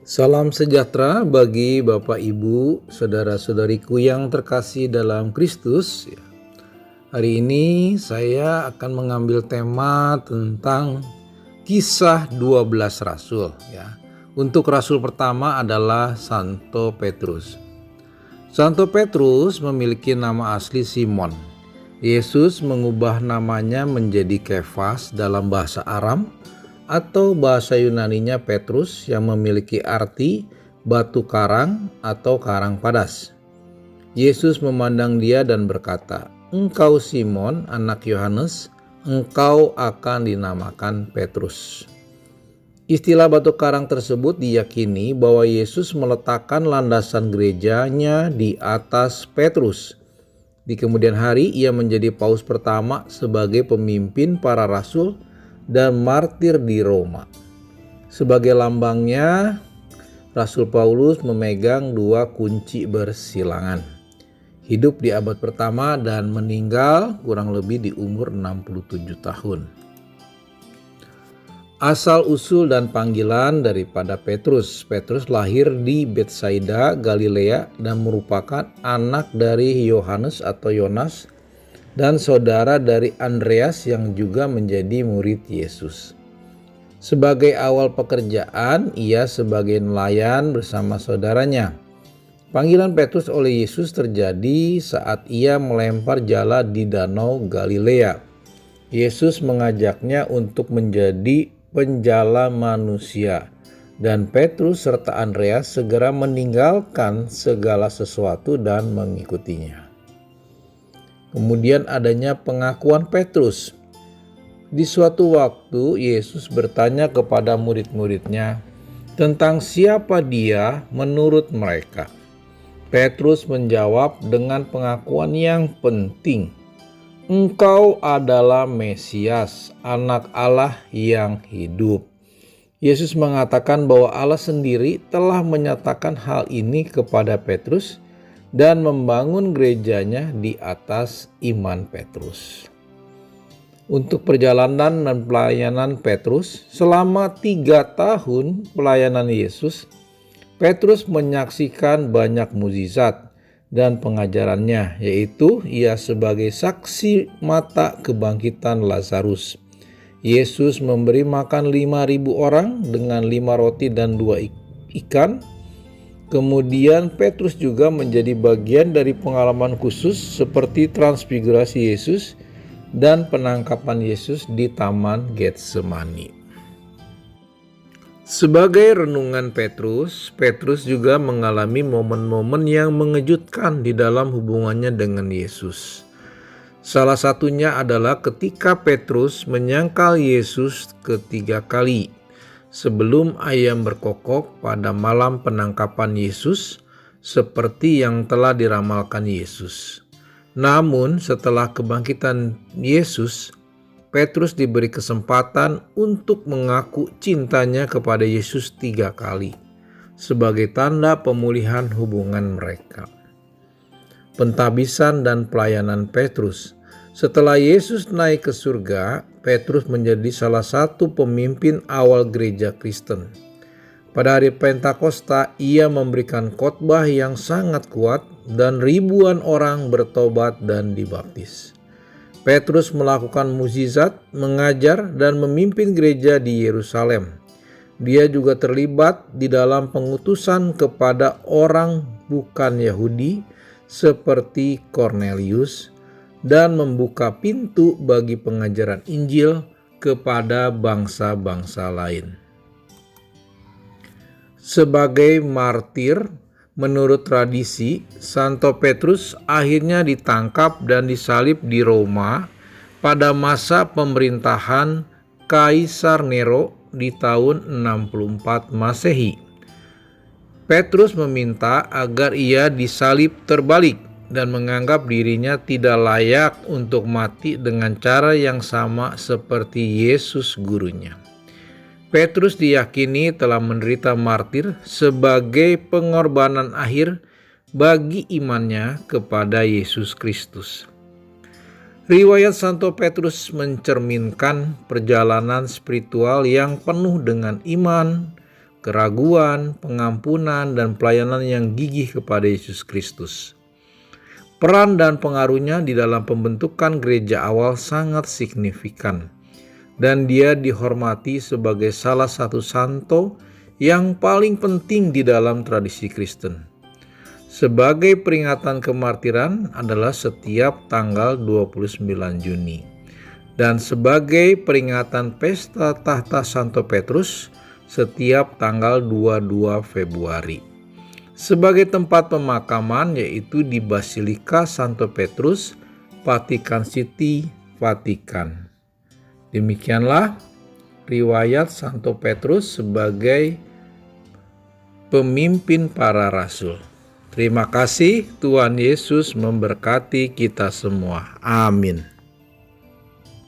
Salam sejahtera bagi Bapak Ibu, saudara-saudariku yang terkasih dalam Kristus. Hari ini saya akan mengambil tema tentang kisah 12 rasul. Untuk rasul pertama adalah Santo Petrus. Santo Petrus memiliki nama asli Simon. Yesus mengubah namanya menjadi Kefas dalam bahasa Aram, atau bahasa Yunaninya Petrus, yang memiliki arti batu karang atau karang padas. Yesus memandang dia dan berkata, "Engkau Simon, anak Yohanes, engkau akan dinamakan Petrus." Istilah batu karang tersebut diyakini bahwa Yesus meletakkan landasan gerejanya di atas Petrus. Di kemudian hari ia menjadi paus pertama sebagai pemimpin para rasul dan martir di Roma. Sebagai lambangnya, Rasul Paulus memegang dua kunci bersilangan. Hidup di abad pertama dan meninggal kurang lebih di umur 67 tahun. Asal-usul dan panggilan daripada Petrus. Petrus lahir di Betsaida, Galilea, dan merupakan anak dari Yohanes atau Yonas dan saudara dari Andreas yang juga menjadi murid Yesus. Sebagai awal pekerjaan, ia sebagai nelayan bersama saudaranya. Panggilan Petrus oleh Yesus terjadi saat ia melempar jala di danau Galilea. Yesus mengajaknya untuk menjadi penjala manusia, dan Petrus serta Andreas segera meninggalkan segala sesuatu dan mengikutinya. Kemudian adanya pengakuan Petrus. Di suatu waktu Yesus bertanya kepada murid-muridnya tentang siapa dia menurut mereka. Petrus menjawab dengan pengakuan yang penting. "Engkau adalah Mesias, anak Allah yang hidup." Yesus mengatakan bahwa Allah sendiri telah menyatakan hal ini kepada Petrus dan membangun gerejanya di atas iman Petrus. Untuk perjalanan dan pelayanan Petrus, selama 3 tahun pelayanan Yesus, Petrus menyaksikan banyak mukjizat dan pengajarannya, yaitu ia sebagai saksi mata kebangkitan Lazarus. Yesus memberi makan 5.000 orang dengan 5 roti dan 2 ikan. Kemudian Petrus juga menjadi bagian dari pengalaman khusus seperti transfigurasi Yesus dan penangkapan Yesus di Taman Getsemani. Sebagai renungan Petrus, Petrus juga mengalami momen-momen yang mengejutkan di dalam hubungannya dengan Yesus. Salah satunya adalah ketika Petrus menyangkal Yesus ketiga kali sebelum ayam berkokok pada malam penangkapan Yesus, seperti yang telah diramalkan Yesus. Namun setelah kebangkitan Yesus, Petrus diberi kesempatan untuk mengaku cintanya kepada Yesus 3 kali sebagai tanda pemulihan hubungan mereka. Pentabisan dan pelayanan Petrus. Setelah Yesus naik ke surga, Petrus menjadi salah satu pemimpin awal gereja Kristen. Pada hari Pentakosta, ia memberikan khotbah yang sangat kuat dan ribuan orang bertobat dan dibaptis. Petrus melakukan mukjizat, mengajar, dan memimpin gereja di Yerusalem. Dia juga terlibat di dalam pengutusan kepada orang bukan Yahudi seperti Kornelius dan membuka pintu bagi pengajaran Injil kepada bangsa-bangsa lain. Sebagai martir, menurut tradisi, Santo Petrus akhirnya ditangkap dan disalib di Roma pada masa pemerintahan Kaisar Nero di tahun 64 Masehi. Petrus meminta agar ia disalib terbalik dan menganggap dirinya tidak layak untuk mati dengan cara yang sama seperti Yesus gurunya. Petrus diyakini telah menderita martir sebagai pengorbanan akhir bagi imannya kepada Yesus Kristus. Riwayat Santo Petrus mencerminkan perjalanan spiritual yang penuh dengan iman, keraguan, pengampunan, dan pelayanan yang gigih kepada Yesus Kristus. Peran dan pengaruhnya di dalam pembentukan gereja awal sangat signifikan, dan dia dihormati sebagai salah satu santo yang paling penting di dalam tradisi Kristen. Sebagai peringatan kemartiran adalah setiap tanggal 29 Juni. Dan sebagai peringatan pesta tahta Santo Petrus setiap tanggal 22 Februari. Sebagai tempat pemakaman yaitu di Basilika Santo Petrus, Vatikan City, Vatikan. Demikianlah riwayat Santo Petrus sebagai pemimpin para rasul. Terima kasih, Tuhan Yesus memberkati kita semua. Amin.